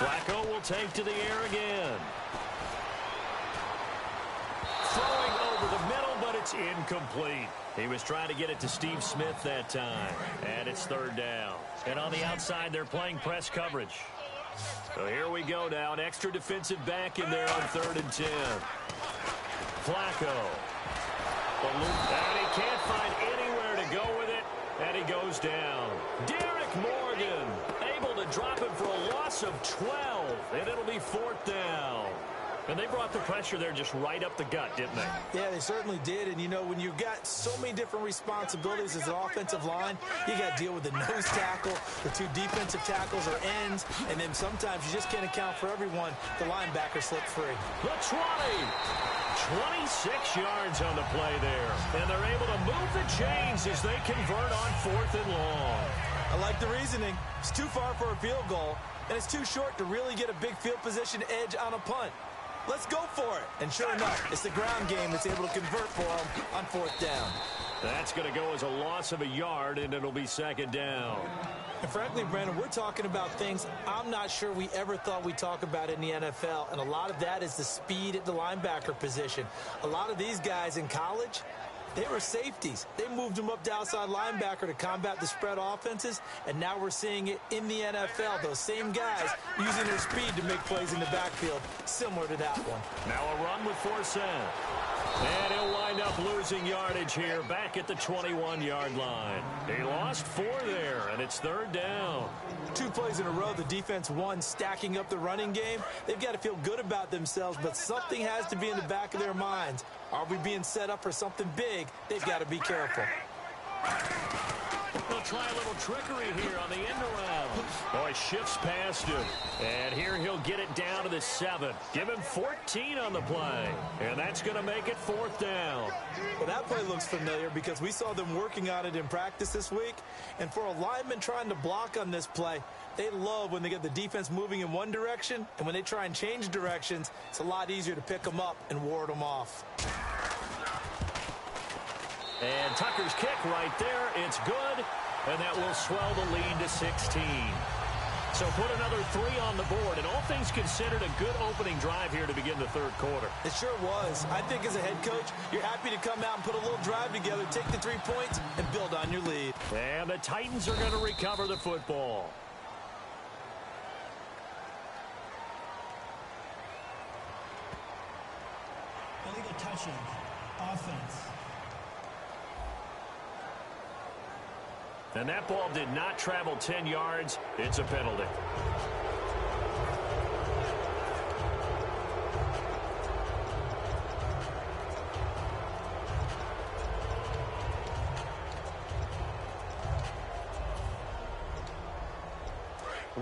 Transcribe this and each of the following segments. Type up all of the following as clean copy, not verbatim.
Flacco will take to the air again. Throwing over the middle, but it's incomplete. He was trying to get it to Steve Smith that time. And it's third down. And on the outside, they're playing press coverage. So here we go now. An extra defensive back in there on 3rd and 10. Flacco. And he can't find anywhere to go with it. And he goes down. Derek Morgan able to drop him for a loss of 12. And it'll be 4th down. And they brought the pressure there just right up the gut, didn't they? Yeah, they certainly did. And, you know, when you've got so many different responsibilities as an offensive line, you got to deal with the nose tackle, the 2 defensive tackles or ends, and then sometimes you just can't account for everyone. The linebacker slipped free. The 20. 26 yards on the play there. And they're able to move the chains as they convert on 4th and long. I like the reasoning. It's too far for a field goal, and it's too short to really get a big field position edge on a punt. Let's go for it. And sure enough, it's the ground game that's able to convert for them on 4th down. That's going to go as a loss of a yard, and it'll be 2nd down. And frankly, Brandon, we're talking about things I'm not sure we ever thought we'd talk about in the NFL. And a lot of that is the speed at the linebacker position. A lot of these guys in college, they were safeties. They moved them up to outside linebacker to combat the spread offenses, and now we're seeing it in the NFL. Those same guys using their speed to make plays in the backfield, similar to that one. Now a run with Forsett. And he'll wind up losing yardage here back at the 21-yard line. He lost 4 there, and it's 3rd down. 2 plays in a row, the defense won, stacking up the running game. They've got to feel good about themselves, but something has to be in the back of their minds. Are we being set up for something big? They've got to be careful. They'll try a little trickery here on the end around. Oh, he shifts past him. And here he'll get it down to the 7. Give him 14 on the play. And that's going to make it 4th down. Well, that play looks familiar because we saw them working on it in practice this week. And for a lineman trying to block on this play, they love when they get the defense moving in one direction. And when they try and change directions, it's a lot easier to pick them up and ward them off. And Tucker's kick right there. It's good. And that will swell the lead to 16. So put another 3 on the board. And all things considered, a good opening drive here to begin the 3rd quarter. It sure was. I think as a head coach, you're happy to come out and put a little drive together, take the 3 points, and build on your lead. And the Titans are going to recover the football. Illegal touching. Offense. And that ball did not travel 10 yards. It's a penalty.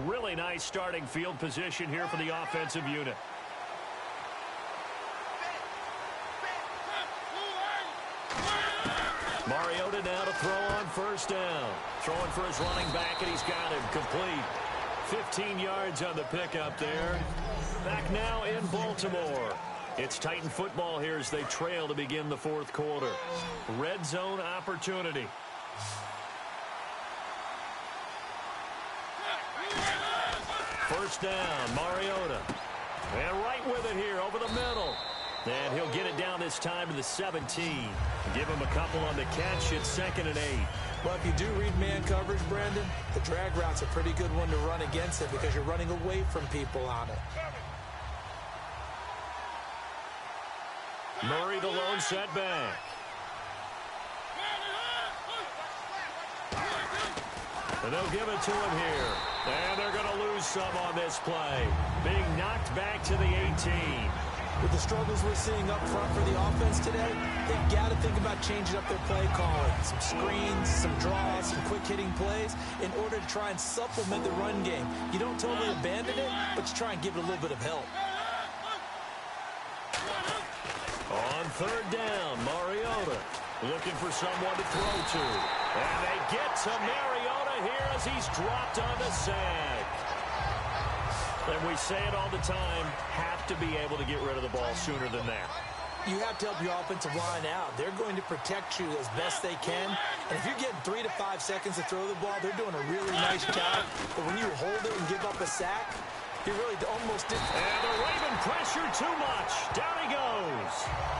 Really nice starting field position here for the offensive unit. Mariota now to throw on 1st down. Throwing for his running back, and he's got him complete. 15 yards on the pickup there. Back now in Baltimore. It's Titan football here as they trail to begin the 4th quarter. Red zone opportunity. First down, Mariota. And right with it here over the middle. And he'll get it down this time to the 17. Give him a couple on the catch. It's 2nd and 8. Well, if you do read man coverage, Brandon, the drag route's a pretty good one to run against it because you're running away from people on it. Murray, the lone setback. And they'll give it to him here. And they're going to lose some on this play. Being knocked back to the 18. With the struggles we're seeing up front for the offense today, they've got to think about changing up their play calling. Some screens, some draws, some quick-hitting plays in order to try and supplement the run game. You don't totally abandon it, but you try and give it a little bit of help. On 3rd down, Mariota looking for someone to throw to. And they get to Mariota here as he's dropped on the sack. And we say it all the time, have to be able to get rid of the ball sooner than that. You have to help your offensive line out. They're going to protect you as best they can. And if you're getting 3 to 5 seconds to throw the ball, they're doing a really nice job. But when you hold it and give up a sack, He really almost did. And the Raven pressure too much. Down he goes.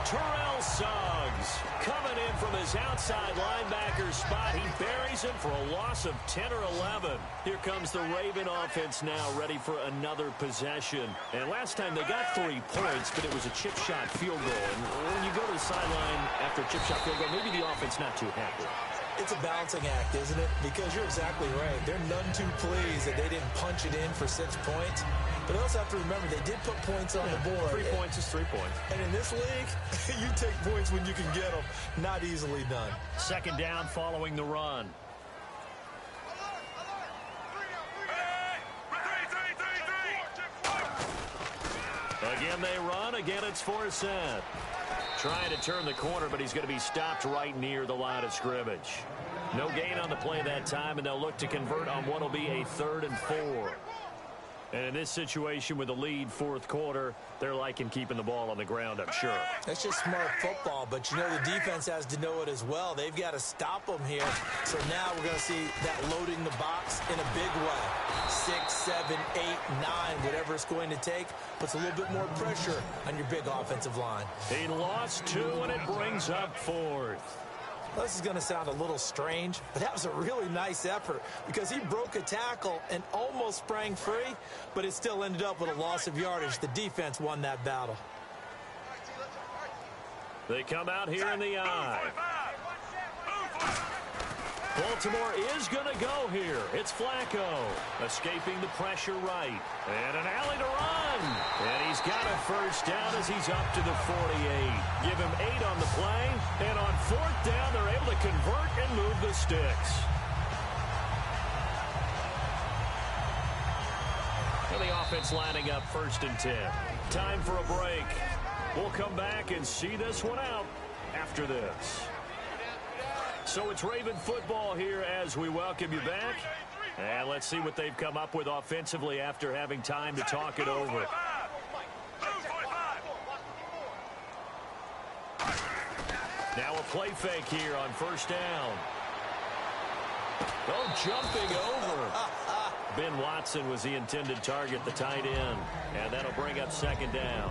Terrell Suggs coming in from his outside linebacker spot. He buries him for a loss of 10 or 11. Here comes the Raven offense now, ready for another possession. And last time they got 3 points, but it was a chip shot field goal. And when you go to the sideline after a chip shot field goal, maybe the offense not too happy. It's a balancing act, isn't it? Because you're exactly right. They're none too pleased that they didn't punch it in for 6 points. But they also have to remember they did put points on the board. 3 points is 3 points. And in this league, you take points when you can get them. Not easily done. Second down following the run. Again they run. Again it's Forsett. Trying to turn the corner, but he's going to be stopped right near the line of scrimmage. No gain on the play that time, and they'll look to convert on what will be a 3rd and 4. And in this situation with the lead fourth quarter, they're liking keeping the ball on the ground, I'm sure. That's just smart football, but you know the defense has to know it as well. They've got to stop them here. So now we're going to see that loading the box in a big way. 6, 7, 8, 9, whatever it's going to take, puts a little bit more pressure on your big offensive line. He lost 2, and it brings up 4th. This is going to sound a little strange, but that was a really nice effort because he broke a tackle and almost sprang free, but it still ended up with a loss of yardage. The defense won that battle. They come out here in the eye. Baltimore is going to go here. It's Flacco escaping the pressure right. And an alley to run. And he's got a first down as he's up to the 48. Give him 8 on the play. And on 4th down, they're able to convert and move the sticks. And the offense lining up 1st and 10. Time for a break. We'll come back and see this one out after this. So it's Raven football here as we welcome you back. And let's see what they've come up with offensively after having time to talk it over. Now a play fake here on 1st down. Oh, jumping over. Ben Watson was the intended target, the tight end. And that'll bring up 2nd down.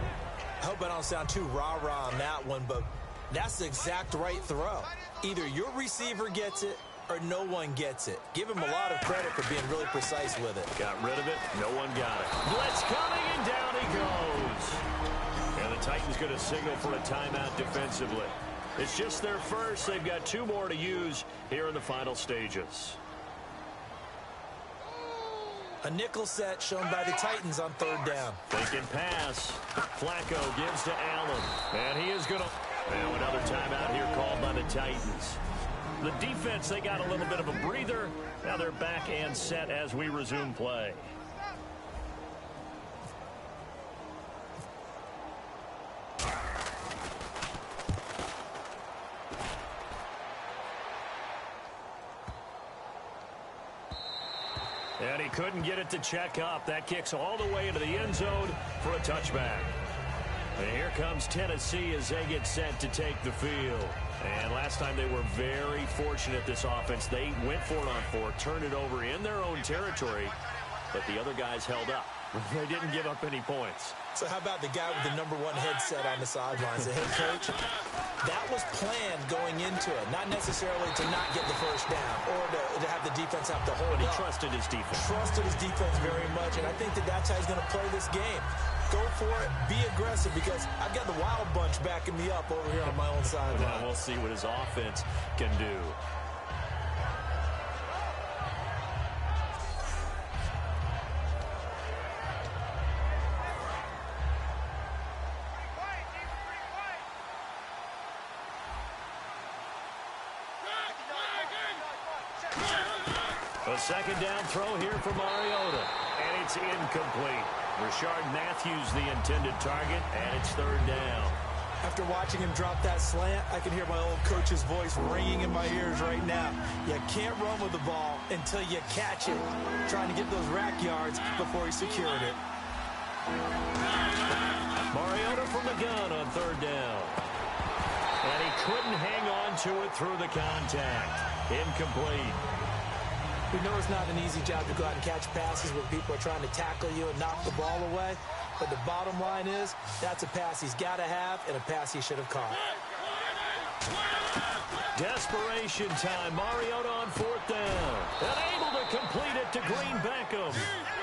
I hope I don't sound too rah-rah on that one, but that's the exact right throw. Either your receiver gets it or no one gets it. Give him a lot of credit for being really precise with it. Got rid of it. No one got it. Blitz coming, and down he goes. And the Titans going to signal for a timeout defensively. It's just their first. They've got 2 more to use here in the final stages. A nickel set shown by the Titans on 3rd down. Faking pass. Flacco gives to Allen. And he is going to... Now another timeout here called by the Titans. The defense, they got a little bit of a breather. Now they're back and set as we resume play. And he couldn't get it to check up. That kicks all the way into the end zone for a touchback. And here comes Tennessee as they get set to take the field. And last time they were very fortunate, this offense. They went for it on 4, turned it over in their own territory, but the other guys held up. They didn't give up any points. So how about the guy with the #1 headset on the sidelines, the head coach? That was planned going into it, not necessarily to not get the first down or to have the defense have to hold But he up. trusted his defense. Trusted his defense very much, and I think that's how he's going to play this game. Go for it, be aggressive, because I've got the Wild Bunch backing me up over here on my own sideline. Now we'll see what his offense can do. A 2nd down throw here for Mariota, and it's incomplete. Rashard Matthews the intended target, and it's 3rd down. After watching him drop that slant, I can hear my old coach's voice ringing in my ears right now. You can't run with the ball until you catch it. Trying to get those rack yards before he secured it. Mariota from the gun on 3rd down. And he couldn't hang on to it through the contact. Incomplete. We know it's not an easy job to go out and catch passes when people are trying to tackle you and knock the ball away. But the bottom line is, that's a pass he's got to have and a pass he should have caught. Desperation time. Mariota on fourth down. And able to complete it to Green Beckham.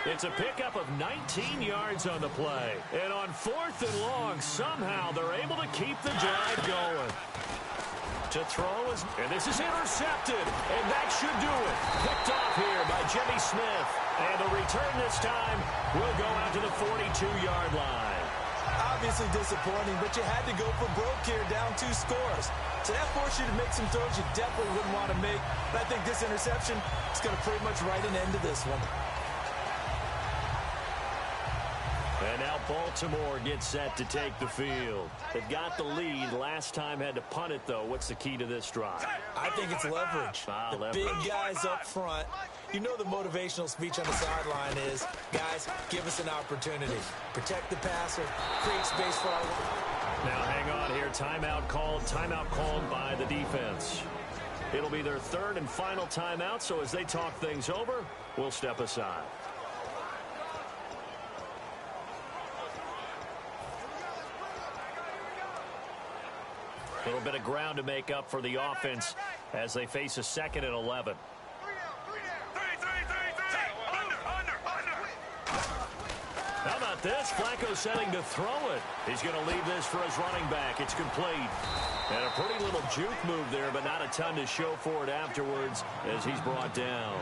It's a pickup of 19 yards on the play. And on fourth and long, somehow they're able to keep the drive going. To throw is, and this is intercepted, and that should do it. Picked off here by Jimmy Smith, and the return this time will go out to the 42-yard line. Obviously disappointing, but you had to go for broke here, down 2 scores. So that forced you to make some throws you definitely wouldn't want to make. But I think this interception is going to pretty much write an end to this one. And now Baltimore gets set to take the field. They've got the lead. Last time had to punt it, though. What's the key to this drive? I think it's leverage. Big guys up front. You know the motivational speech on the sideline is, guys, give us an opportunity. Protect the passer, create space for our... Now hang on here. Timeout called by the defense. It'll be their third and final timeout, so as they talk things over, we'll step aside. A little bit of ground to make up for the offense as they face a 2nd and 11. How about this? Flacco setting to throw it. He's going to leave this for his running back. It's complete. And a pretty little juke move there, but not a ton to show for it afterwards as he's brought down.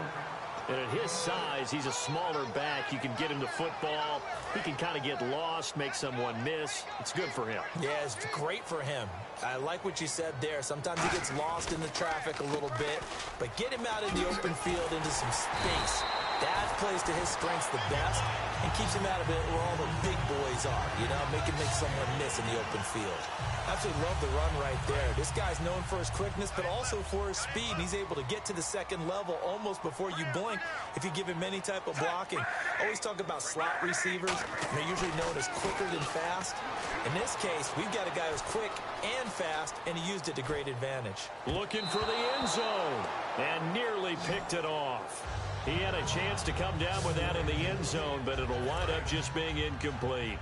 And at his size, he's a smaller back. You can get him the football. He can kind of get lost, make someone miss. It's good for him. Yeah, it's great for him. I like what you said there. Sometimes he gets lost in the traffic a little bit, but get him out in the open field into some space. That plays to his strengths the best and keeps him out of it where all the big boys are, you know, make someone miss in the open field. Absolutely love the run right there. This guy's known for his quickness, but also for his speed. He's able to get to the second level almost before you blink if you give him any type of blocking. Always talk about slot receivers. They're usually known as quicker than fast. In this case, we've got a guy who's quick and fast, and he used it to great advantage. Looking for the end zone and nearly picked it off. He had a chance to come down with that in the end zone, but it'll wind up just being incomplete.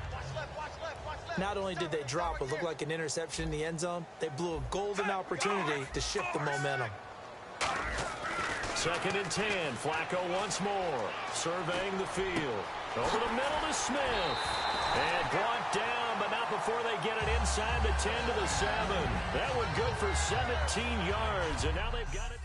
Not only did they drop what looked like an interception in the end zone, they blew a golden opportunity to shift the momentum. 2nd and 10. Flacco once more. Surveying the field. Over the middle to Smith. And brought down, but not before they get it inside the 10 to the 7. That one good for 17 yards, and now they've got it.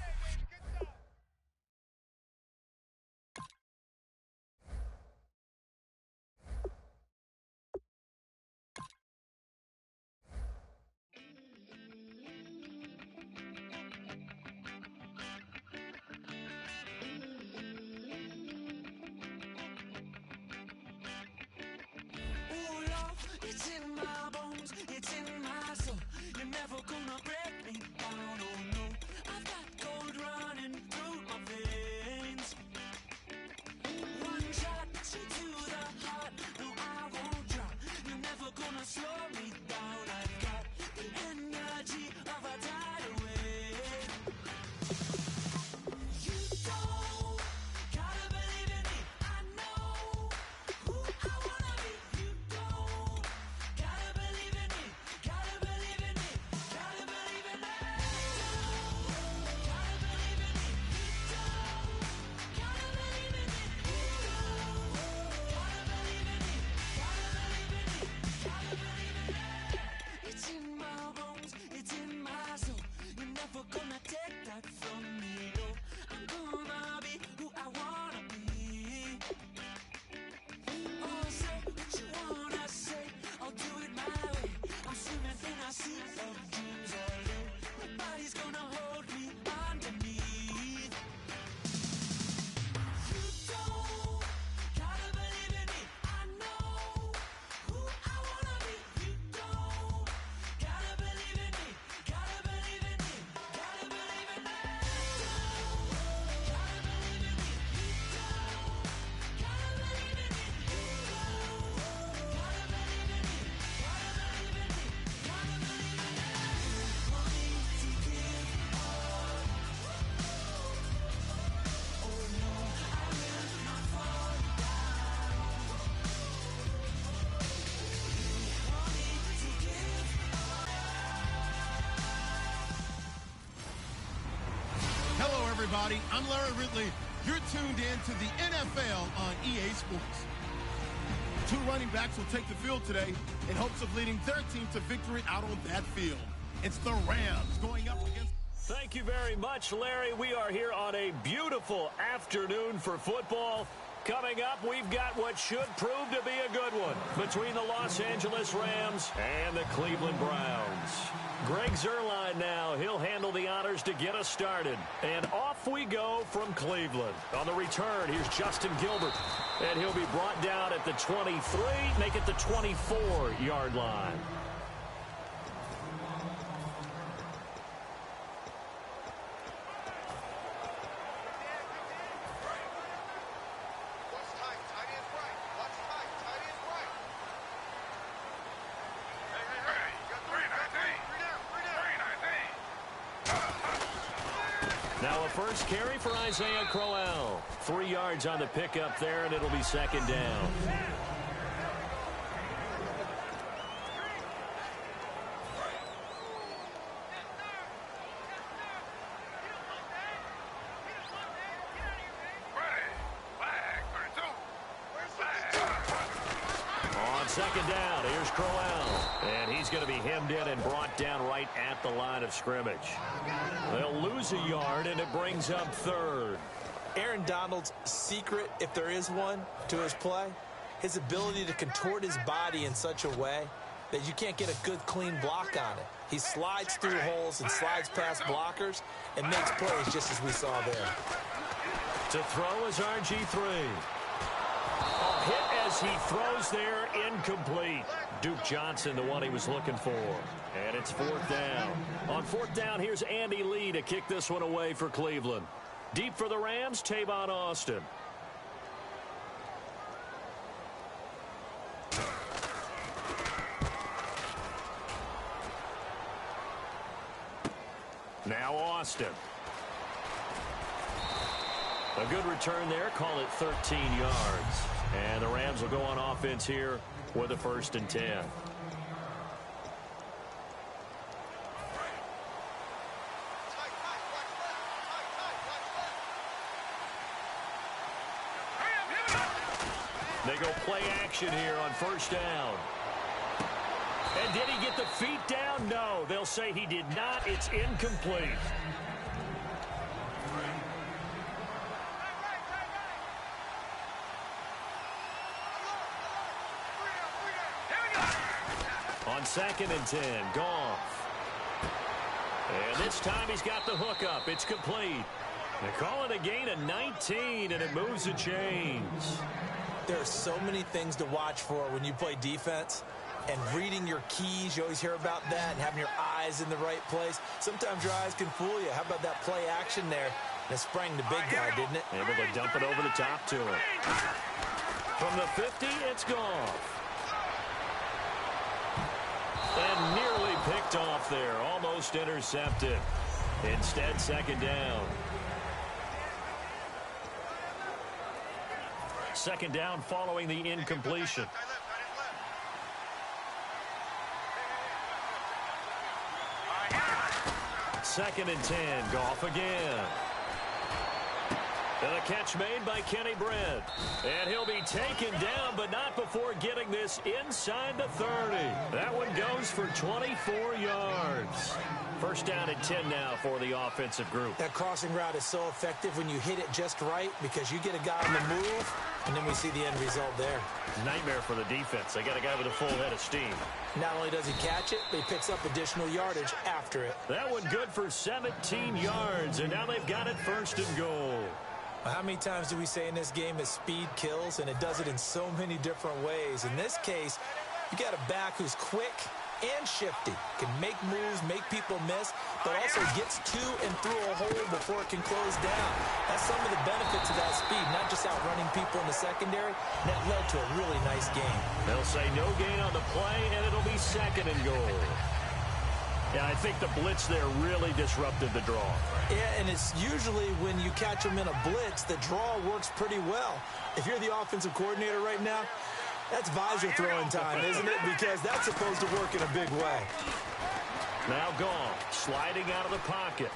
everybody. I'm Larry Ridley. You're tuned in to the NFL on EA Sports. Two running backs will take the field today in hopes of leading their team to victory out on that field. It's the Rams going up against... Thank you very much, Larry. We are here on a beautiful afternoon for football. Coming up, we've got what should prove to be a good one between the Los Angeles Rams and the Cleveland Browns. Greg Zuerlein now. He'll handle the honors to get us started. And off we go from Cleveland. On the return, here's Justin Gilbert. And he'll be brought down at the 23, make it the 24-yard line. Now a first carry for Isaiah Crowell. 3 yards on the pickup there, and it'll be second down. On second down, here's Crowell. And he's going to be hemmed in and brought down right at the line of scrimmage. They'll lose a yard, and it brings up third. Aaron Donald's secret, if there is one, to his play, his ability to contort his body in such a way that you can't get a good, clean block on it. He slides through holes and slides past blockers and makes plays just as we saw there. To throw is RG3. A hit as he throws there, incomplete. Duke Johnson, the one he was looking for. And it's fourth down. On fourth down, here's Andy Lee to kick this one away for Cleveland. Deep for the Rams, Tavon Austin. Now Austin. A good return there, call it 13 yards. And the Rams will go on offense here with a 1st and 10. They go play action here on 1st down. And did he get the feet down? No, they'll say he did not. It's incomplete. On 2nd and 10, Goff. And this time he's got the hook up. It's complete. They call it a gain of 19, and it moves the chains. There are so many things to watch for when you play defense. And reading your keys, you always hear about that, and having your eyes in the right place. Sometimes your eyes can fool you. How about that play action there? And it sprang the big guy, didn't it? Able to dump it over the top to him. From the 50, it's Goff. And nearly picked off there. Almost intercepted. Instead, 2nd down. 2nd down following the incompletion. 2nd and 10. Goff again. And a catch made by Kenny Britt. And he'll be taken down, but not before getting this inside the 30. That one goes for 24 yards. 1st down and 10 now for the offensive group. That crossing route is so effective when you hit it just right because you get a guy on the move, and then we see the end result there. Nightmare for the defense. They got a guy with a full head of steam. Not only does he catch it, but he picks up additional yardage after it. That one good for 17 yards, and now they've got it 1st and goal. How many times do we say in this game that speed kills, and it does it in so many different ways? In this case, you got a back who's quick and shifty, can make moves, make people miss, but also gets to and through a hole before it can close down. That's some of the benefits of that speed, not just outrunning people in the secondary. That led to a really nice game. They'll say no gain on the play, and it'll be 2nd and goal. Yeah, I think the blitz there really disrupted the draw. Yeah, and it's usually when you catch them in a blitz, the draw works pretty well. If you're the offensive coordinator right now, that's visor throwing time, isn't it? Because that's supposed to work in a big way. Now Goff sliding out of the pocket.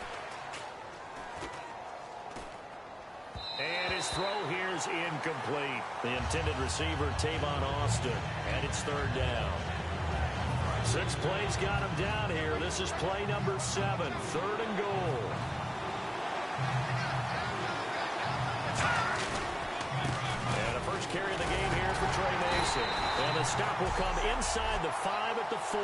And his throw here is incomplete. The intended receiver, Tavon Austin, and it's third down. 6 plays got him down here. This is play number 7, third and goal. And the first carry of the game here for Trey Mason. And the stop will come inside the 5 at the 4.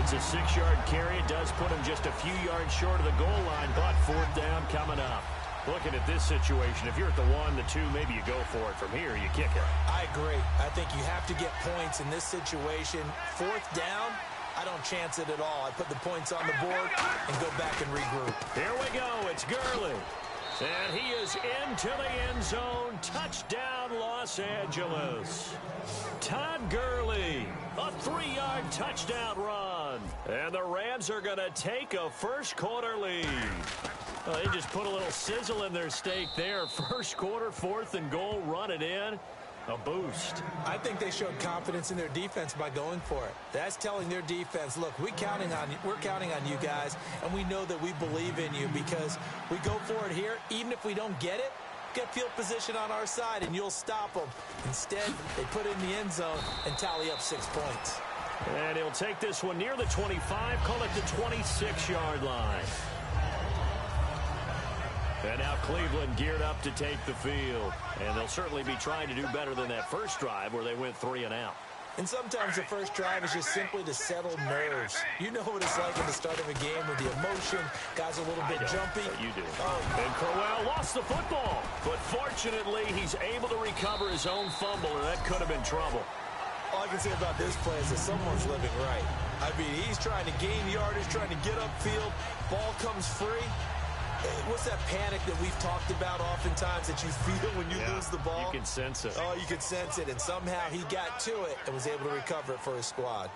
It's a 6-yard carry. It does put him just a few yards short of the goal line, but fourth down coming up. Looking at this situation, if you're at the 1, the 2, maybe you go for it. From here, you kick it. I agree. I think you have to get points in this situation. Fourth down, I don't chance it at all. I put the points on the board and go back and regroup. Here we go. It's Gurley. And he is into the end zone. Touchdown, Los Angeles. Todd Gurley, a 3-yard touchdown run. And the Rams are going to take a first-quarter lead. Well, they just put a little sizzle in their steak there. First quarter, fourth and goal, run it in. A boost. I think they showed confidence in their defense by going for it. That's telling their defense, look, we're counting on you guys, and we know that we believe in you because we go for it here. Even if we don't get it, get field position on our side, and you'll stop them. Instead, they put it in the end zone and tally up 6 points. And he'll take this one near the 25, call it the 26-yard line. And now Cleveland geared up to take the field. And they'll certainly be trying to do better than that first drive where they went 3 and out. And sometimes the first drive is just simply to settle nerves. You know what it's like at the start of a game with the emotion. Guys are a little bit jumpy. You do. And Crowell lost the football. But fortunately, he's able to recover his own fumble, and that could have been trouble. All I can say about this play is that someone's living right. I mean, he's trying to gain yardage, trying to get upfield. Ball comes free. What's that panic that we've talked about oftentimes that you feel when you lose the ball? You can sense it. Oh, you can sense it. And somehow he got to it and was able to recover it for his squad.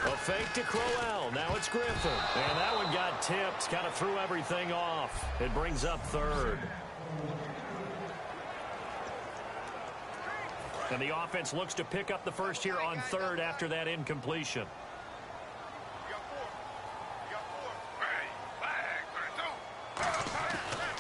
A fake to Crowell. Now it's Griffin. And that one got tipped. Kind of threw everything off. It brings up third. And the offense looks to pick up the first here on third after that incompletion.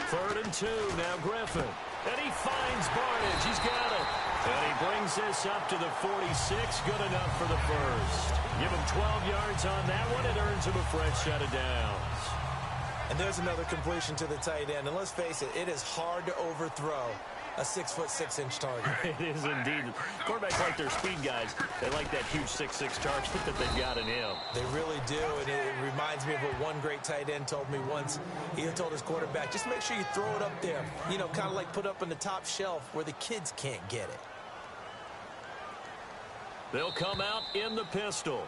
Third and 2, now Griffin. And he finds Barnage. He's got it. And he brings this up to the 46. Good enough for the first. Give him 12 yards on that one. It earns him a fresh set of downs. And there's another completion to the tight end. And let's face it, it is hard to overthrow a 6'6" target. It is indeed. Quarterbacks like their speed guys. They like that huge 6'6" target that they've got in him. They really do, and it reminds me of what one great tight end told me once. He told his quarterback, just make sure you throw it up there. You know, kind of like put up on the top shelf where the kids can't get it. They'll come out in the pistol.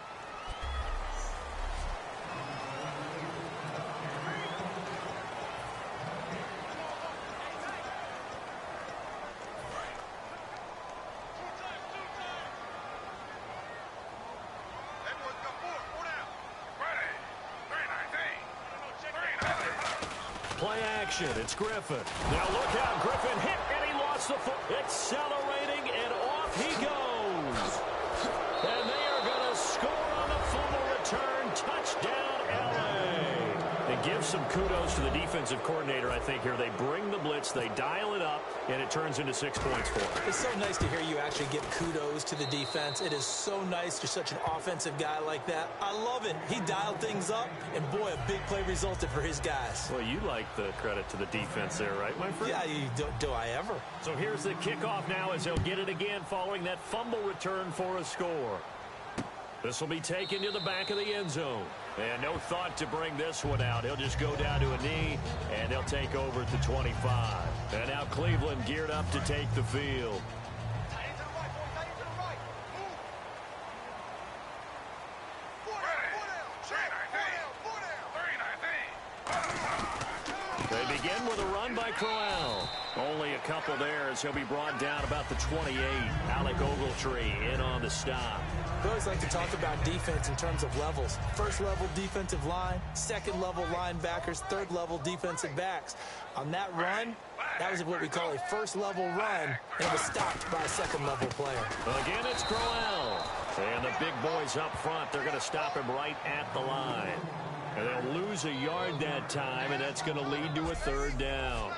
Play action. It's Griffin. Now look out. Griffin hit, and he lost the foot. Accelerating, and off he goes. And they are going to score on the fumble return. Touchdown, L.A. And give some kudos to the defensive coordinator, I think, here. They bring the blitz, they dial it up, and it turns into 6 points for them. It's so nice to hear you actually give kudos to the defense. It is so nice. You're such an offensive guy like that. I love it. He dialed things up, and boy, a big play resulted for his guys. Well, you like the credit to the defense there, right, my friend? Yeah, do I ever. So here's the kickoff now as they'll get it again following that fumble return for a score. This will be taken to the back of the end zone. And no thought to bring this one out. He'll just go down to a knee, and they'll take over at the 25. And now Cleveland geared up to take the field. They begin with a run by Crowell. Only a couple there as he'll be brought down about the 28. Alec Ogletree in on the stop. We always like to talk about defense in terms of levels. First level defensive line, second level linebackers, third level defensive backs. On that run, that was what we call a first level run, and it was stopped by a second level player. Again, it's Crowell. And the big boys up front, they're going to stop him right at the line. And they'll lose a yard that time, and that's going to lead to a third down.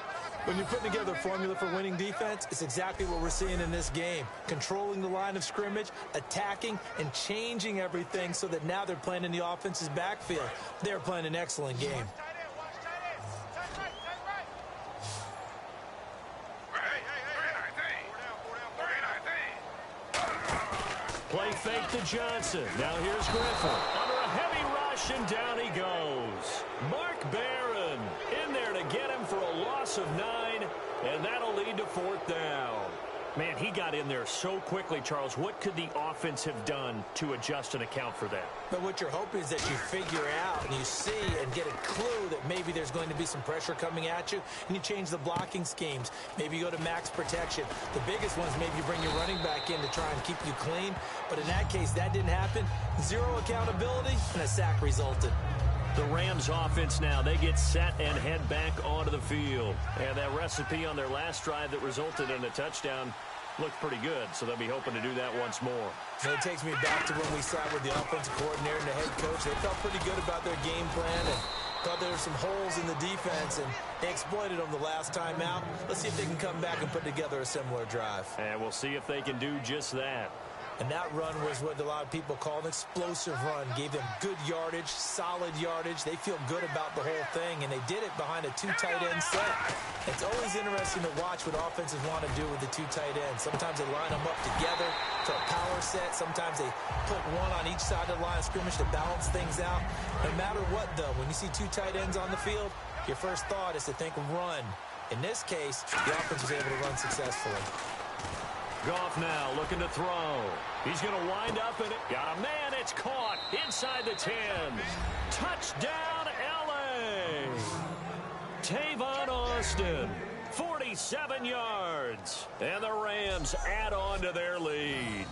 When you're putting together a formula for winning defense, it's exactly what we're seeing in this game. Controlling the line of scrimmage, attacking, and changing everything so that now they're playing in the offense's backfield. They're playing an excellent game. Play fake to Johnson. Now here's Griffin. Under a heavy rush, and down he goes. Mark Barron in there to get him for a loss of 9, and that'll lead to 4th down. Man, he got in there so quickly, Charles. What could the offense have done to adjust and account for that? But what you're hoping is that you figure out and you see and get a clue that maybe there's going to be some pressure coming at you, and you change the blocking schemes. Maybe you go to max protection. The biggest ones, maybe you bring your running back in to try and keep you clean. But in that case, that didn't happen. 0 accountability, and a sack resulted. The Rams offense now, they get set and head back onto the field. And that recipe on their last drive that resulted in a touchdown looked pretty good, so they'll be hoping to do that once more. So it takes me back to when we sat with the offensive coordinator and the head coach. They felt pretty good about their game plan and thought there were some holes in the defense, and they exploited them the last time out. Let's see if they can come back and put together a similar drive. And we'll see if they can do just that. And that run was what a lot of people call an explosive run. Gave them good yardage, solid yardage. They feel good about the whole thing, and they did it behind a 2 tight end set. It's always interesting to watch what offenses want to do with the 2 tight ends. Sometimes they line them up together to a power set. Sometimes they put one on each side of the line of scrimmage to balance things out. No matter what, though, when you see 2 tight ends on the field, your first thought is to think run. In this case, the offense was able to run successfully. Goff now looking to throw. He's going to wind up in it. Got a man. It's caught inside the 10. Touchdown, L.A. Tavon Austin, 47 yards. And the Rams add on to their lead.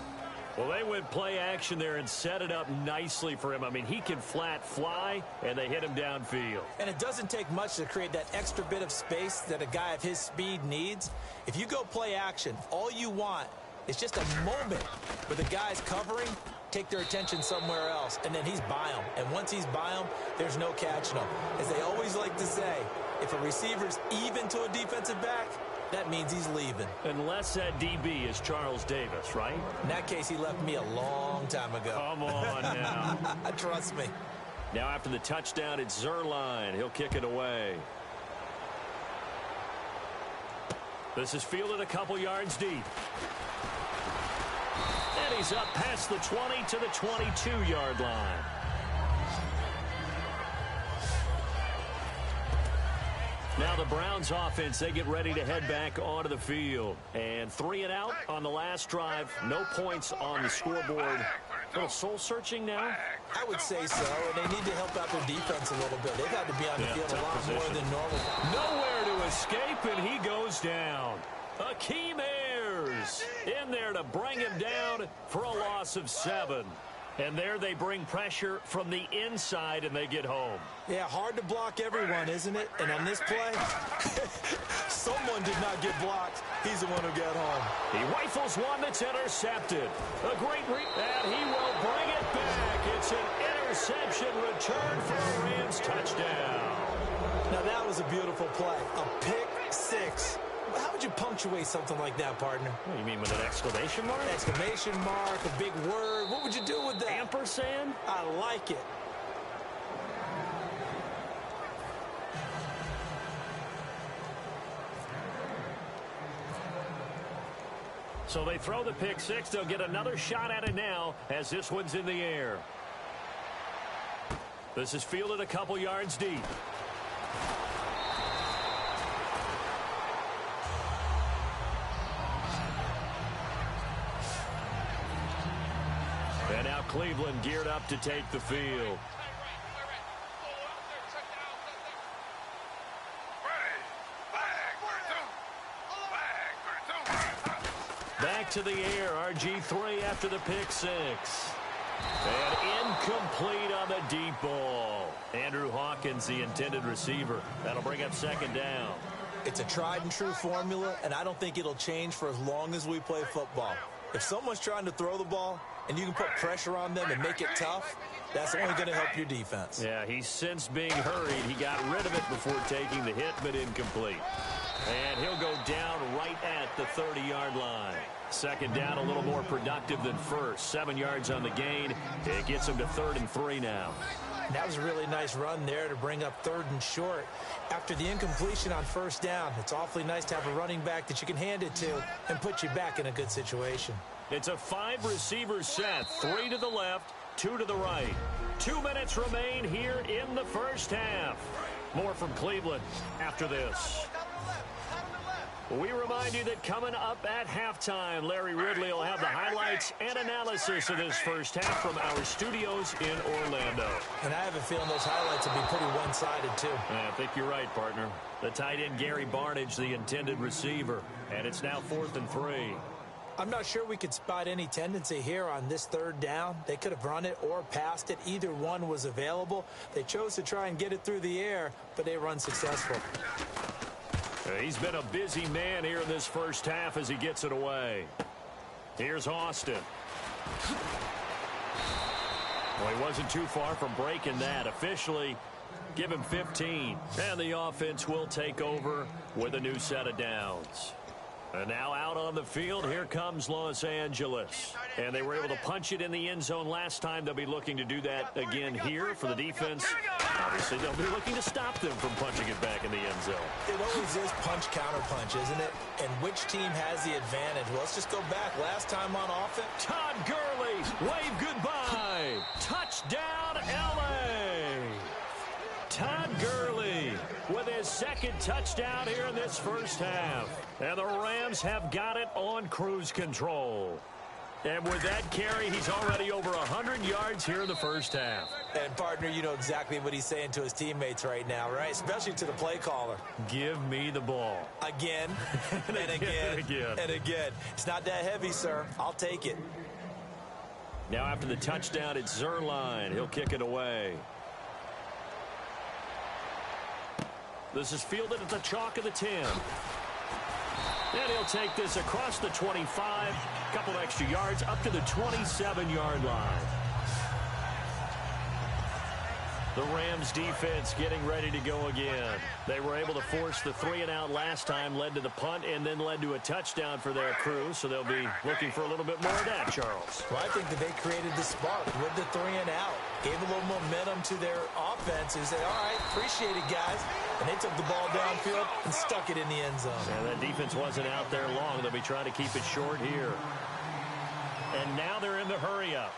Well, they went play action there and set it up nicely for him. I mean, he can flat fly, and they hit him downfield. And it doesn't take much to create that extra bit of space that a guy of his speed needs. If you go play action, all you want is just a moment where the guy's covering, take their attention somewhere else, and then he's by him. And once he's by him, there's no catching him. As they always like to say, if a receiver's even to a defensive back, that means he's leaving. Unless that DB is Charles Davis, right? In that case, he left me a long time ago. Come on now. Trust me. Now after the touchdown, it's Zerline. He'll kick it away. This is fielded a couple yards deep. And he's up past the 20 to the 22-yard line. Now the Browns offense, they get ready to head back onto the field. And 3 and out on the last drive. No points on the scoreboard. A little soul-searching now? I would say so, and they need to help out their defense a little bit. They've had to be on the field a lot more than normal. Nowhere to escape, and he goes down. Akeem Ayers in there to bring him down for a loss of 7. And there they bring pressure from the inside, and they get home. Yeah, hard to block everyone, isn't it? And on this play, someone did not get blocked. He's the one who got home. He rifles one that's intercepted. A great and he will bring it back. It's an interception return for a Rams touchdown. Now, that was a beautiful play. A pick 6. How would you punctuate something like that, partner? What do you mean, with an exclamation mark? Exclamation mark, a big word. What would you do with that? Ampersand? I like it. So they throw the pick 6. They'll get another shot at it now as this one's in the air. This is fielded a couple yards deep. And now Cleveland geared up to take the field. Back to the air, RG3 after the pick 6. And incomplete on the deep ball. Andrew Hawkins, the intended receiver. That'll bring up 2nd down. It's a tried and true formula, and I don't think it'll change for as long as we play football. If someone's trying to throw the ball and you can put pressure on them and make it tough, that's only going to help your defense. Yeah, he's since being hurried. He got rid of it before taking the hit, but incomplete. And he'll go down right at the 30-yard line. Second down, a little more productive than first. 7 yards on the gain. It gets him to 3rd and 3 now. That was a really nice run there to bring up 3rd and short. After the incompletion on 1st down, it's awfully nice to have a running back that you can hand it to and put you back in a good situation. It's a 5-receiver set. 3 to the left, 2 to the right. 2 minutes remain here in the first half. More from Cleveland after this. We remind you that coming up at halftime, Larry Ridley will have the highlights and analysis of this first half from our studios in Orlando. And I have a feeling those highlights will be pretty one-sided, too. I think you're right, partner. The tight end, Gary Barnidge, the intended receiver. And it's now 4th and 3. I'm not sure we could spot any tendency here on this 3rd down. They could have run it or passed it. Either one was available. They chose to try and get it through the air, but they run successful. He's been a busy man here in this first half as he gets it away. Here's Austin. Well, he wasn't too far from breaking that. Officially, give him 15. And the offense will take over with a new set of downs. And now out on the field, here comes Los Angeles. And they were able to punch it in the end zone last time. They'll be looking to do that again here for the defense. Obviously, they'll be looking to stop them from punching it back in the end zone. It always is punch-counter-punch, isn't it? And which team has the advantage? Well, let's just go back. Last time on offense. Todd Gurley, wave goodbye. Touchdown, L.A. Todd Gurley with his 2nd touchdown here in this first half. And the Rams have got it on cruise control. And with that carry, he's already over 100 yards here in the first half. And, partner, you know exactly what he's saying to his teammates right now, right? Especially to the play caller. Give me the ball. Again, and again, and again. It's not that heavy, sir. I'll take it. Now after the touchdown, it's Zerline. He'll kick it away. This is fielded at the chalk of the 10. And he'll take this across the 25, a couple extra yards, up to the 27-yard line. The Rams defense getting ready to go again. They were able to force the 3-and-out last time, led to the punt, and then led to a touchdown for their crew. So they'll be looking for a little bit more of that, Charles. Well, I think that they created the spark with the 3-and-out. Gave a little momentum to their offense and said, all right, appreciate it, guys. And they took the ball downfield and stuck it in the end zone. Yeah, that defense wasn't out there long. They'll be trying to keep it short here. And now they're in the hurry-up.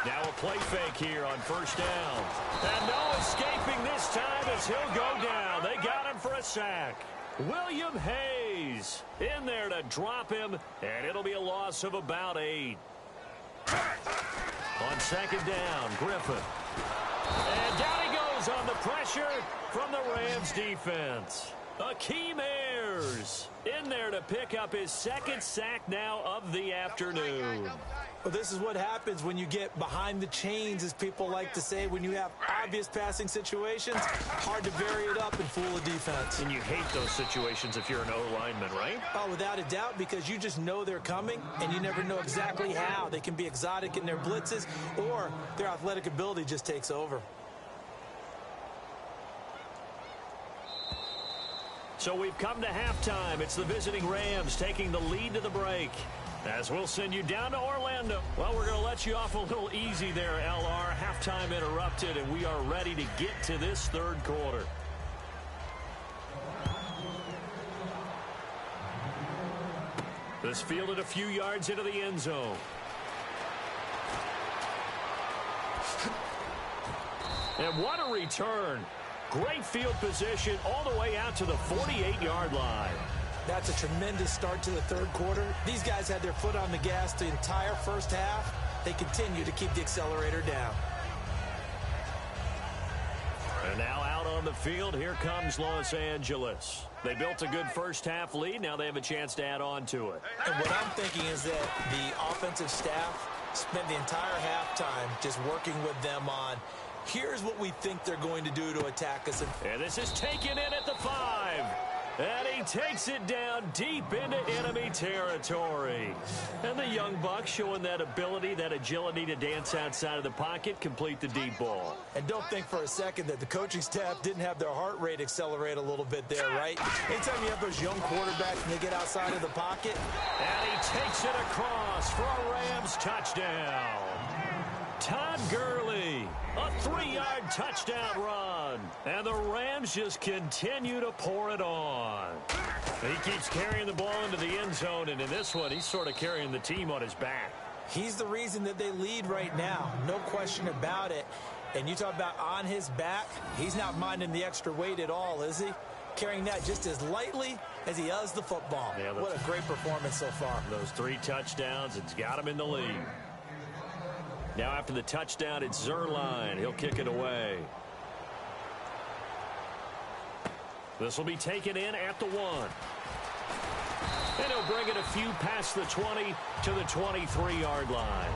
Now a play fake here on 1st down. And no escaping this time as he'll go down. They got him for a sack. William Hayes in there to drop him, and it'll be a loss of about 8. On 2nd down, Griffin. And down he goes on the pressure from the Rams defense. Akeem Ayers in there to pick up his 2nd sack now of the afternoon. Well, this is what happens when you get behind the chains, as people like to say. When you have obvious passing situations, hard to vary it up and fool a defense. And you hate those situations if you're an O-lineman, right? Oh, without a doubt, because you just know they're coming, and you never know exactly how. They can be exotic in their blitzes, or their athletic ability just takes over. So we've come to halftime. It's the visiting Rams taking the lead to the break. As we'll send you down to Orlando. Well, we're going to let you off a little easy there, LR. Halftime interrupted, and we are ready to get to this 3rd quarter. This fielded a few yards into the end zone. And what a return. Great field position all the way out to the 48-yard line. That's a tremendous start to the 3rd quarter. These guys had their foot on the gas the entire first half. They continue to keep the accelerator down. And now out on the field, here comes Los Angeles. They built a good first half lead. Now they have a chance to add on to it. And what I'm thinking is that the offensive staff spent the entire halftime just working with them on, here's what we think they're going to do to attack us. And this is taken in at the 5. And he takes it down deep into enemy territory. And the young buck showing that ability, that agility to dance outside of the pocket, complete the deep ball. And don't think for a second that the coaching staff didn't have their heart rate accelerate a little bit there, right? Anytime you have those young quarterbacks and they get outside of the pocket. And he takes it across for a Rams touchdown. Todd Gurley, a 3-yard touchdown run. And the Rams just continue to pour it on. He keeps carrying the ball into the end zone, and in this one, he's sort of carrying the team on his back. He's the reason that they lead right now. No question about it. And you talk about on his back, he's not minding the extra weight at all, is he? Carrying that just as lightly as he does the football. Yeah, what a great performance so far. Those 3 touchdowns, it's got him in the lead. Now after the touchdown, it's Zerline. He'll kick it away. This will be taken in at the 1. And he'll bring it a few past the 20 to the 23-yard line.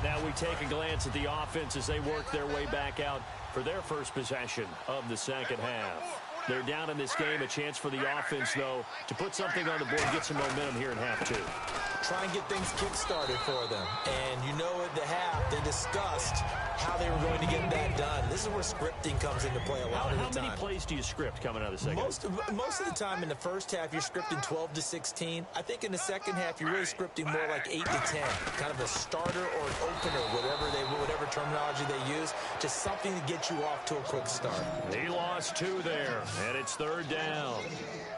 Now we take a glance at the offense as they work their way back out for their first possession of the second half. They're down in this game. A chance for the offense, though, to put something on the board and get some momentum here in half 2. Try and get things kick-started for them. And you know at the half, they discussed how they were going to get that done. This is where scripting comes into play a lot of the time. How many plays do you script coming out of the second? Most of the time in the first half, you're scripting 12 to 16. I think in the second half, you're really scripting more like 8 to 10. Kind of a starter or an opener, whatever terminology they use. Just something to get you off to a quick start. He lost 2 there, and it's 3rd down.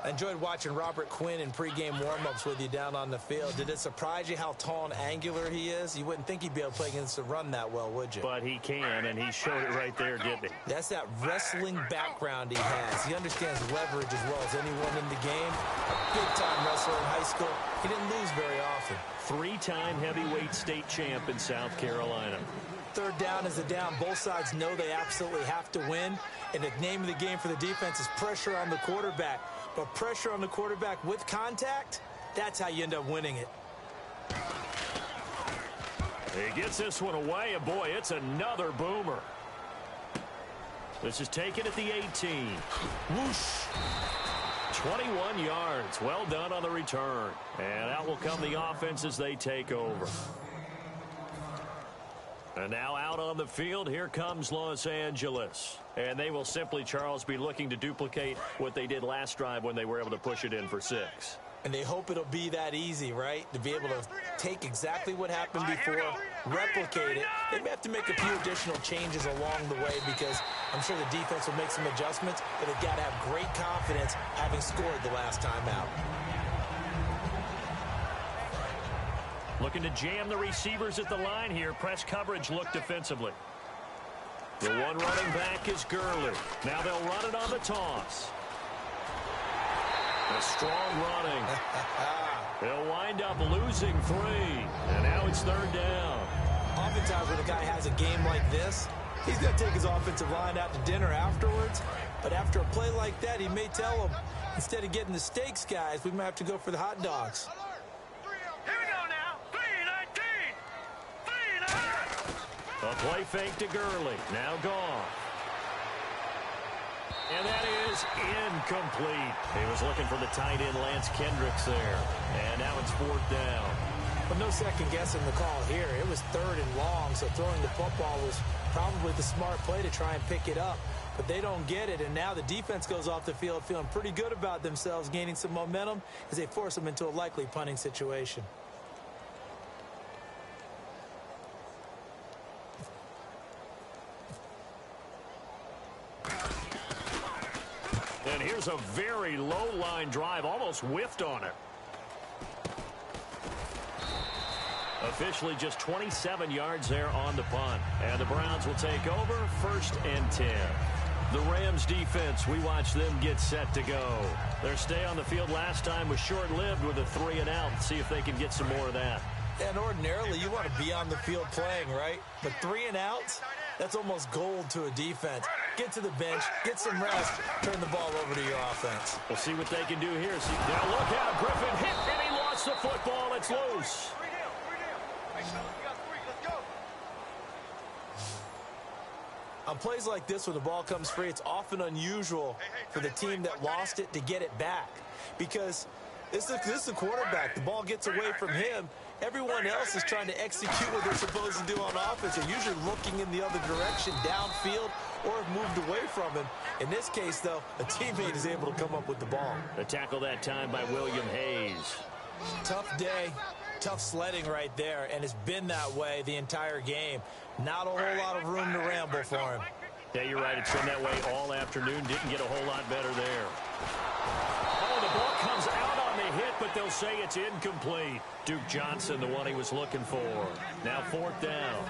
I enjoyed watching Robert Quinn in pregame warm-ups with you down on the field. Did it surprise you how tall and angular he is? You wouldn't think he'd be able to play against the run that well, would you? But he can, and he showed it right there, didn't he? That's that wrestling background he has. He understands leverage as well as anyone in the game. A big-time wrestler in high school. He didn't lose very often. 3-time heavyweight state champ in South Carolina. 3rd down is a down. Both sides know they absolutely have to win. And the name of the game for the defense is pressure on the quarterback. But pressure on the quarterback with contact, that's how you end up winning it. He gets this one away, and boy, it's another boomer. This is taken at the 18. Whoosh. 21 yards. Well done on the return. And out will come the offense as they take over. And now out on the field, here comes Los Angeles. And they will simply, Charles, be looking to duplicate what they did last drive when they were able to push it in for 6. And they hope it'll be that easy, right? To be able to take exactly what happened before, replicate it. They may have to make a few additional changes along the way because I'm sure the defense will make some adjustments, but they've got to have great confidence having scored the last time out. Looking to jam the receivers at the line here. Press coverage look defensively. The one running back is Gurley. Now they'll run it on the toss. A strong running. They'll wind up losing 3. And now it's 3rd down. Oftentimes when a guy has a game like this, he's going to take his offensive line out to dinner afterwards. But after a play like that, he may tell them, instead of getting the steaks, guys, we might have to go for the hot dogs. A play fake to Gurley. Now gone. And that is incomplete. He was looking for the tight end, Lance Kendricks, there. And now it's 4th down. But no second guessing the call here. It was 3rd and long, so throwing the football was probably the smart play to try and pick it up. But they don't get it, and now the defense goes off the field feeling pretty good about themselves, gaining some momentum as they force them into a likely punting situation. And here's a very low-line drive, almost whiffed on it. Officially just 27 yards there on the punt. And the Browns will take over 1st and 10. The Rams defense, we watch them get set to go. Their stay on the field last time was short-lived with a 3-and-out. See if they can get some more of that. And ordinarily, you want to be on the field playing, right? But 3-and-outs, that's almost gold to a defense. Get to the bench, get some rest, turn the ball over to your offense. We'll see what they can do here. Now look out, Griffin hit, and he lost the football. It's loose. On plays like this where the ball comes free, it's often unusual for the team that lost it to get it back. Because this is a quarterback. The ball gets away from him. Everyone else is trying to execute what they're supposed to do on offense. They're usually looking in the other direction, downfield, or have moved away from him. In this case, though, a teammate is able to come up with the ball. The tackle that time by William Hayes. Tough day, tough sledding right there, and it's been that way the entire game. Not a whole lot of room to ramble for him. Yeah, you're right. It's been that way all afternoon. Didn't get a whole lot better there. Oh, the ball comes out on the hit, but they'll say it's incomplete. Duke Johnson, the one he was looking for. Now 4th down.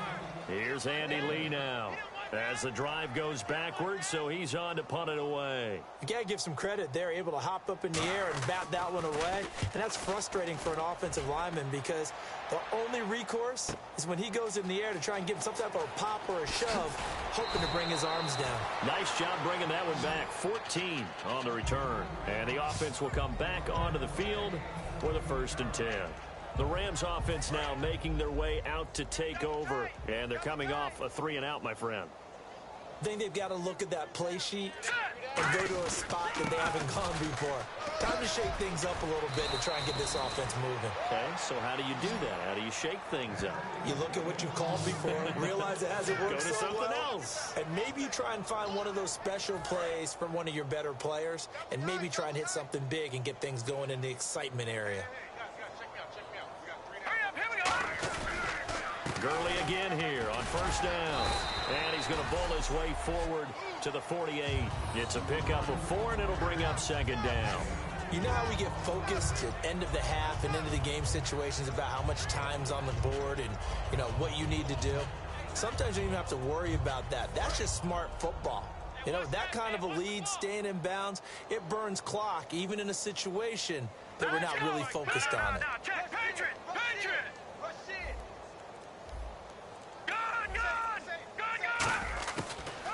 Here's Andy Lee now. As the drive goes backwards, so he's on to punt it away. You got to give some credit. They're able to hop up in the air and bat that one away. And that's frustrating for an offensive lineman because the only recourse is when he goes in the air to try and give him some type of a pop or a shove, hoping to bring his arms down. Nice job bringing that one back. 14 on the return. And the offense will come back onto the field for the 1st and 10. The Rams offense now making their way out to take over. And they're coming off a 3-and-out, my friend. I think they've got to look at that play sheet and go to a spot that they haven't gone before. Time to shake things up a little bit to try and get this offense moving. Okay, so how do you do that? How do you shake things up? You look at what you've called before, realize it hasn't worked Go to so something well, else. and maybe you try and find one of those special plays from one of your better players, and maybe try and hit something big and get things going in the excitement area. Gurley again here on 1st down. And he's going to bowl his way forward to the 48. It's a pickup of 4, and it'll bring up 2nd down. You know how we get focused at end of the half and into the game situations about how much time's on the board and, you know, what you need to do? Sometimes you don't even have to worry about that. That's just smart football. You know, that kind of a lead, staying in bounds, it burns clock, even in a situation that we're not really focused on it.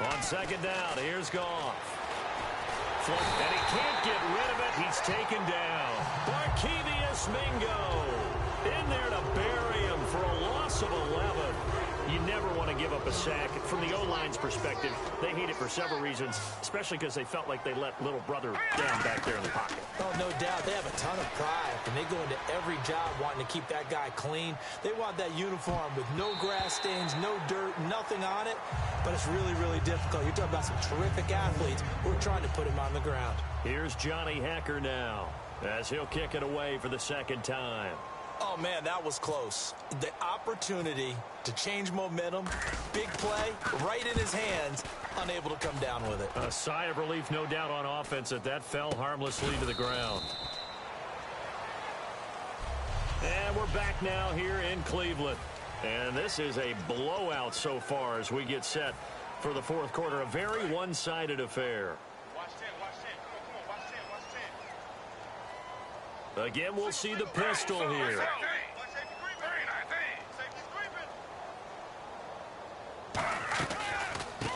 On 2nd down, here's Goff. And he can't get rid of it. He's taken down. Barkevious Mingo in there to bury him for a loss of 11. You never want to give up a sack. From the O-line's perspective, they hate it for several reasons, especially because they felt like they let little brother down back there in the pocket. Oh, no doubt. They have a ton of pride, and they go into every job wanting to keep that guy clean. They want that uniform with no grass stains, no dirt, nothing on it, but it's really, really difficult. You're talking about some terrific athletes who are trying to put him on the ground. Here's Johnny Hacker now, as he'll kick it away for the 2nd time. Oh, man, that was close. The opportunity to change momentum, big play, right in his hands, unable to come down with it. A sigh of relief, no doubt, on offense that fell harmlessly to the ground. And we're back now here in Cleveland. And this is a blowout so far as we get set for the 4th quarter. A very one-sided affair. Again, we'll see the pistol here.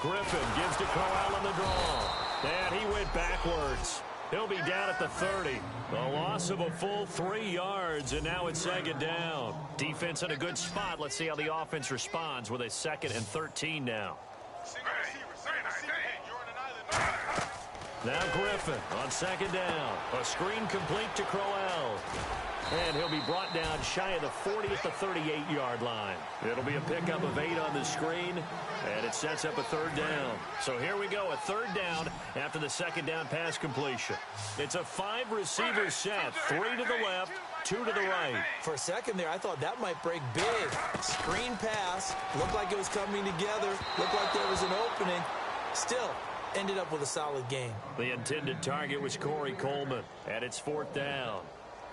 Griffin gives to Corral on the draw. And he went backwards. He'll be down at the 30. A loss of a full 3 yards, and now it's 2nd down. Defense in a good spot. Let's see how the offense responds with a 2nd and 13 now. Now Griffin on 2nd down. A screen complete to Crowell. And he'll be brought down shy of the 40 at the 38-yard line. It'll be a pickup of 8 on the screen, and it sets up a 3rd down. So here we go, a 3rd down after the 2nd down pass completion. It's a 5-receiver set, 3 to the left, 2 to the right. For a second there, I thought that might break big. Screen pass, looked like it was coming together, looked like there was an opening. Still, ended up with a solid game. The intended target was Corey Coleman, and it's 4th down.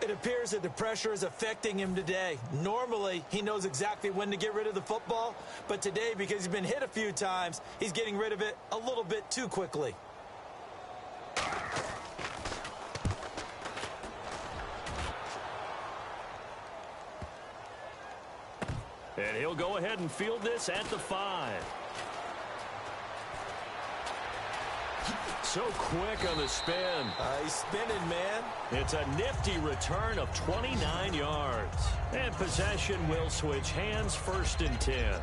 It appears that the pressure is affecting him today. Normally, he knows exactly when to get rid of the football, but today, because he's been hit a few times, he's getting rid of it a little bit too quickly. And he'll go ahead and field this at the 5. So quick on the spin. He's spinning, man. It's a nifty return of 29 yards. And possession will switch hands, 1st and 10.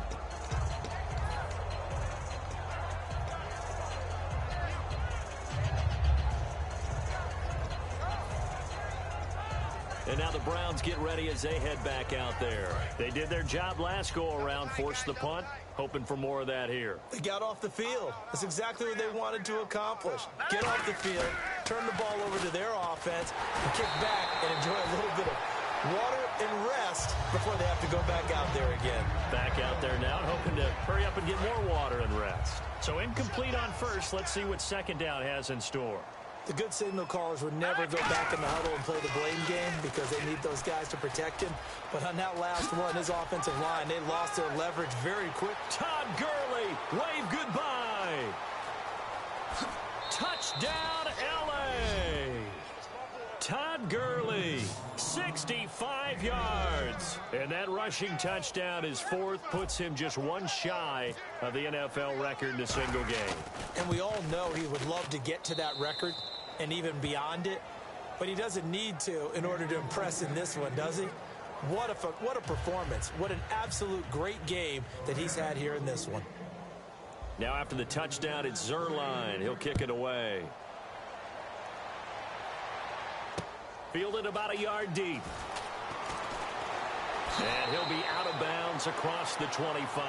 And now the Browns get ready as they head back out there. They did their job last go-around, forced the punt, hoping for more of that here. They got off the field. That's exactly what they wanted to accomplish. Get off the field, turn the ball over to their offense, and kick back and enjoy a little bit of water and rest before they have to go back out there again. Back out there now, hoping to hurry up and get more water and rest. So incomplete on first. Let's see what second down has in store. The good signal callers would never go back in the huddle and play the blame game because they need those guys to protect him. But on that last one, his offensive line, they lost their leverage very quick. Todd Gurley, wave goodbye. Touchdown, L.A. Todd Gurley, 65 yards. And that rushing touchdown, his fourth, puts him just one shy of the NFL record in a single game. And we all know he would love to get to that record and even beyond it. But he doesn't need to in order to impress in this one, does he? What a performance. What an absolute great game that he's had here in this one. Now after the touchdown, it's Zerline. He'll kick it away. Fielded about a yard deep. And he'll be out of bounds across the 25.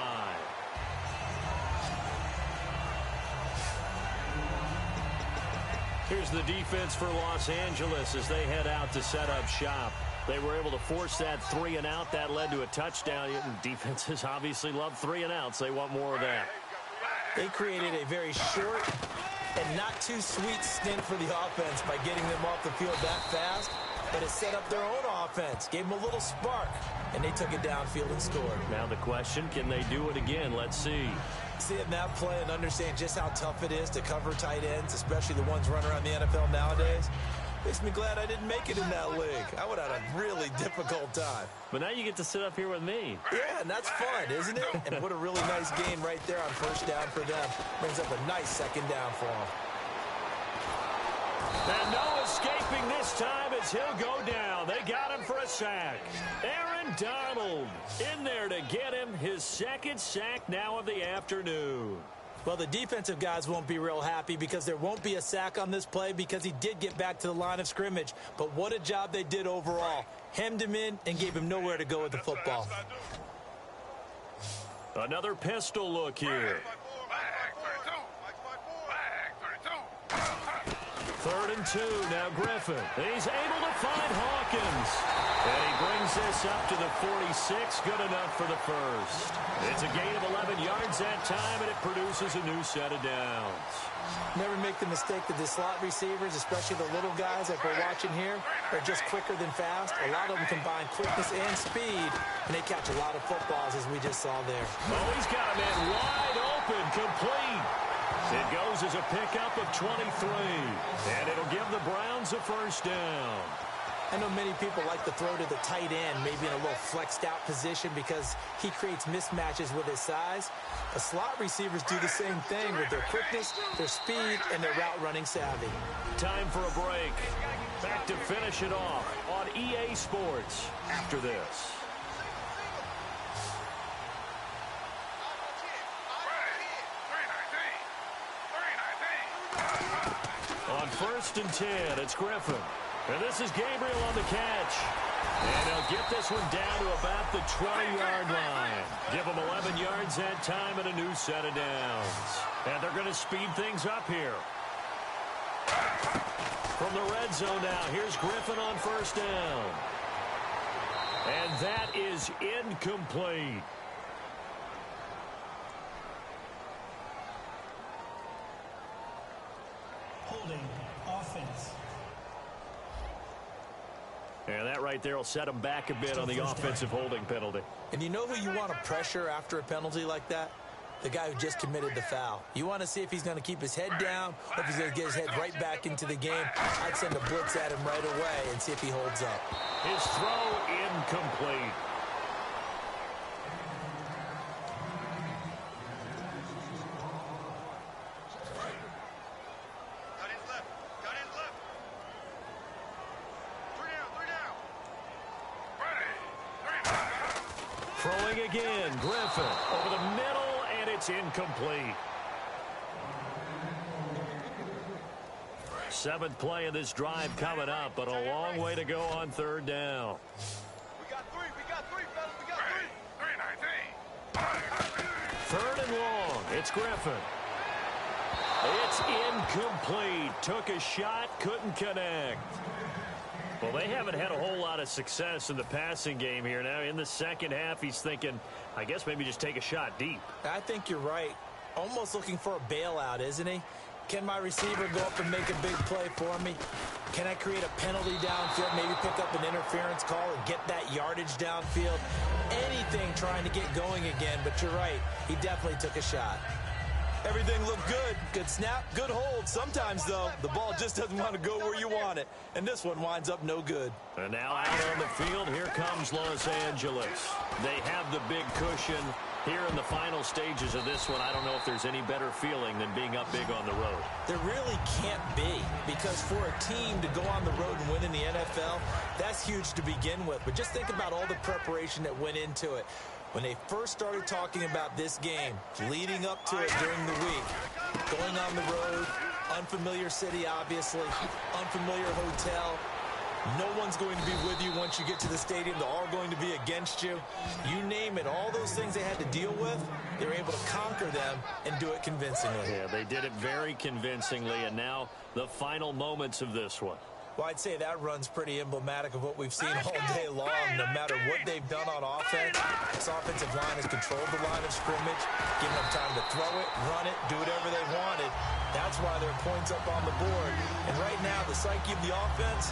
Here's the defense for Los Angeles as they head out to set up shop. They were able to force that 3 and out. That led to a touchdown. Defenses obviously love 3 and outs. They want more of that. They created a very short and not too sweet stint for the offense by getting them off the field that fast. But it set up their own offense, gave them a little spark, and they took it downfield and scored. Now the question, can they do it again? Let's see. Seeing that play and understand just how tough it is to cover tight ends, especially the ones running around the NFL nowadays, makes me glad I didn't make it in that league. I would have had a really difficult time. But now you get to sit up here with me. Yeah, and that's fun, isn't it? And what a really nice game right there on first down for them. Brings up a nice second down for them. And no escaping this time as he'll go down. They got him for a sack. Aaron Donald in there to get him his second sack now of the afternoon. Well, the defensive guys won't be real happy because there won't be a sack on this play because he did get back to the line of scrimmage. But what a job they did overall. Hemmed him in and gave him nowhere to go with the football. Another pistol look here. 3rd and 2. Now Griffin. He's able to find Hawkins. And he brings this up to the 46. Good enough for the first. It's a gain of 11 yards that time, and it produces a new set of downs. Never make the mistake that the slot receivers, especially the little guys like we're watching here, are just quicker than fast. A lot of them combine quickness and speed, and they catch a lot of footballs, as we just saw there. Oh, he's got him in wide open, complete. It goes as a pickup of 23, and it'll give the Browns a first down. I know many people like to throw to the tight end, maybe in a little flexed out position because he creates mismatches with his size. The slot receivers do the same thing with their quickness, their speed, and their route running savvy. Time for a break. Back to finish it off on EA Sports after this. On 1st and 10, it's Griffin. And this is Gabriel on the catch. And he'll get this one down to about the 20-yard line. Give him 11 yards that time and a new set of downs. And they're going to speed things up here. From the red zone now, here's Griffin on 1st down. And that is incomplete. Holding offense. And that right there will set him back a bit on the offensive holding penalty. And you know who you want to pressure after a penalty like that? The guy who just committed the foul. You want to see if he's going to keep his head down or if he's going to get his head right back into the game. I'd send a blitz at him right away and see if he holds up. His throw incomplete. Throwing again, Griffin over the middle, and it's incomplete. 7th play of this drive coming up, but a long way to go on 3rd down. We got three, fellas. We got three. 3rd and long. It's Griffin. It's incomplete. Took a shot, couldn't connect. Well, they haven't had a whole lot of success in the passing game here. Now, in the second half, he's thinking, I guess maybe just take a shot deep. I think you're right. Almost looking for a bailout, isn't he? Can my receiver go up and make a big play for me? Can I create a penalty downfield, maybe pick up an interference call and get that yardage downfield? Anything trying to get going again, but you're right. He definitely took a shot. Everything looked good. Good snap, good hold. Sometimes, though, the ball just doesn't want to go where you want it. And this one winds up no good. And now out on the field, here comes Los Angeles. They have the big cushion. Here in the final stages of this one, I don't know if there's any better feeling than being up big on the road. There really can't be, because for a team to go on the road and win in the NFL, that's huge to begin with. But just think about all the preparation that went into it. When they first started talking about this game, leading up to it during the week, going on the road, unfamiliar city, obviously, unfamiliar hotel. No one's going to be with you once you get to the stadium. They're all going to be against you. You name it, all those things they had to deal with, they were able to conquer them and do it convincingly. Yeah, they did it very convincingly, and now the final moments of this one. Well, I'd say that run's pretty emblematic of what we've seen all day long. No matter what they've done on offense, this offensive line has controlled the line of scrimmage, given them time to throw it, run it, do whatever they wanted. That's why there are points up on the board. And right now, the psyche of the offense,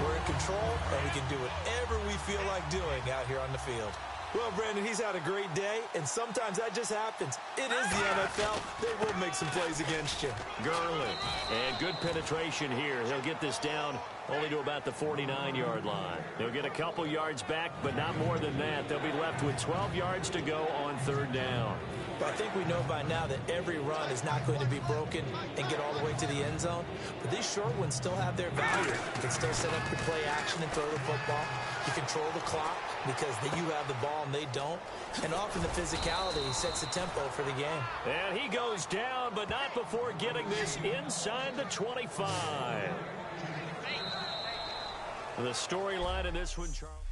we're in control, and we can do whatever we feel like doing out here on the field. Well, Brandon, he's had a great day, and sometimes that just happens. It is the NFL. They will make some plays against you. Gurley, and good penetration here. He'll get this down only to about the 49-yard line. They'll get a couple yards back, but not more than that. They'll be left with 12 yards to go on 3rd down. But I think we know by now that every run is not going to be broken and get all the way to the end zone. But these short ones still have their value. You can still set up your play action and throw the football. You control the clock because you have the ball and they don't. And often the physicality sets the tempo for the game. And he goes down, but not before getting this inside the 25. The storyline in this one, Charles.